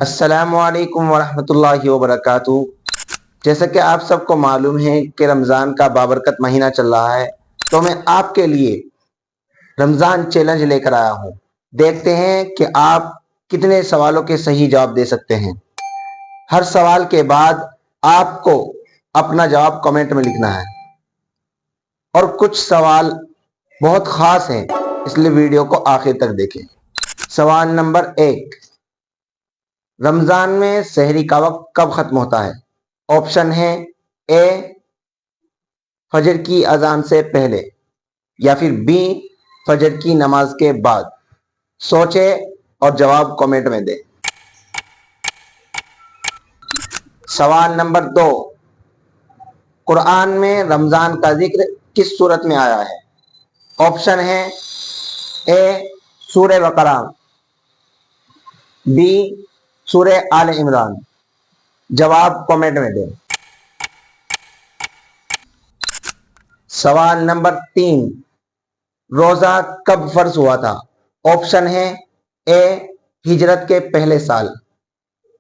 السلام علیکم ورحمۃ اللہ وبرکاتہ۔ جیسا کہ آپ سب کو معلوم ہے کہ رمضان کا بابرکت مہینہ چل رہا ہے، تو میں آپ کے لیے رمضان چیلنج لے کر آیا ہوں۔ دیکھتے ہیں کہ آپ کتنے سوالوں کے صحیح جواب دے سکتے ہیں۔ ہر سوال کے بعد آپ کو اپنا جواب کمنٹ میں لکھنا ہے، اور کچھ سوال بہت خاص ہیں، اس لیے ویڈیو کو آخر تک دیکھیں۔ سوال نمبر 1، رمضان میں سحری کا وقت کب ختم ہوتا ہے؟ آپشن ہے اے فجر کی اذان سے پہلے، یا پھر بی فجر کی نماز کے بعد۔ سوچے اور جواب کمنٹ میں دیں۔ سوال نمبر 2، قرآن میں رمضان کا ذکر کس صورت میں آیا ہے؟ آپشن ہے اے سورہ بقرہ، بی سورہ آل عمران۔ جواب کمنٹ میں دیں۔ سوال نمبر 3، روزہ کب فرض ہوا تھا؟ آپشن ہے اے ہجرت کے پہلے سال،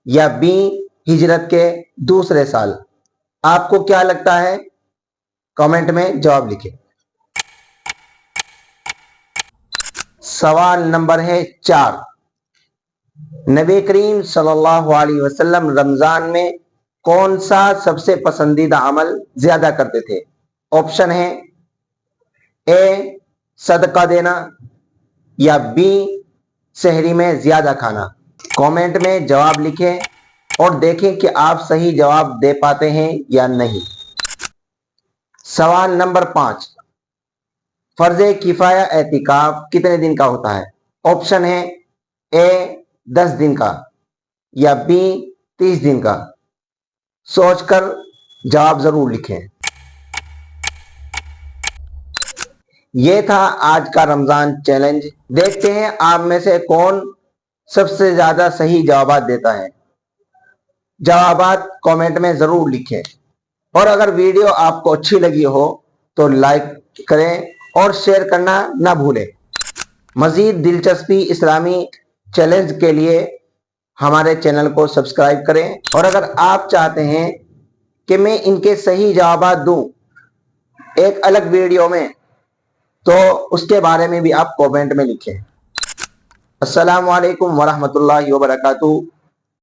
یا بی ہجرت کے دوسرے سال۔ آپ کو کیا لگتا ہے؟ کمنٹ میں جواب لکھیں۔ سوال نمبر ہے 4، نبی کریم صلی اللہ علیہ وسلم رمضان میں کون سا سب سے پسندیدہ عمل زیادہ کرتے تھے؟ آپشن ہے اے صدقہ دینا، یا بی سحری میں زیادہ کھانا۔ کامنٹ میں جواب لکھیں اور دیکھیں کہ آپ صحیح جواب دے پاتے ہیں یا نہیں۔ سوال نمبر 5، فرض کفایہ اعتکاف کتنے دن کا ہوتا ہے؟ آپشن ہے اے 10 دن کا، یا بی 30 دن کا۔ سوچ کر جواب ضرور لکھیں۔ یہ تھا آج کا رمضان چیلنج۔ دیکھتے ہیں آپ میں سے کون سب سے زیادہ صحیح جوابات دیتا ہے۔ جوابات کامنٹ میں ضرور لکھیں، اور اگر ویڈیو آپ کو اچھی لگی ہو تو لائک کریں اور شیئر کرنا نہ بھولیں۔ مزید دلچسپی اسلامی چیلنج کے لیے ہمارے چینل کو سبسکرائب کریں، اور اگر آپ چاہتے ہیں کہ میں ان کے صحیح جوابات دوں ایک الگ ویڈیو میں، تو اس کے بارے میں بھی آپ کامنٹ میں لکھیں۔ السلام علیکم ورحمۃ اللہ وبرکاتہ۔